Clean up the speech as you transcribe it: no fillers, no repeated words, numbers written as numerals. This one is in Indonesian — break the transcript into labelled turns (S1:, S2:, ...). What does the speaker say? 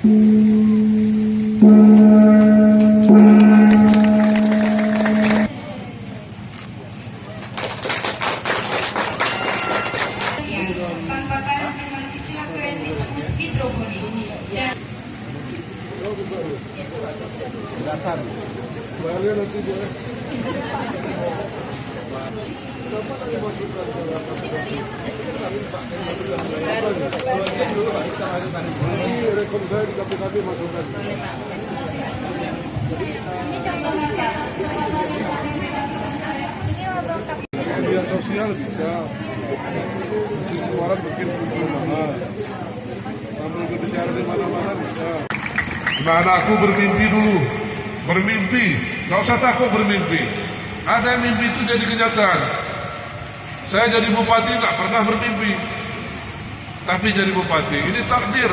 S1: Pangkakan dengan istilah keren disebut hidroponik. Dan
S2: media sosial bisa orang bikin video mahal sambil berbicara di mana-mana bisa. Anak-anakku bermimpi dulu, bermimpi, gak usah takut bermimpi. Ada yang mimpi itu jadi kenyataan. Saya jadi bupati gak pernah bermimpi, tapi jadi bupati ini takdir.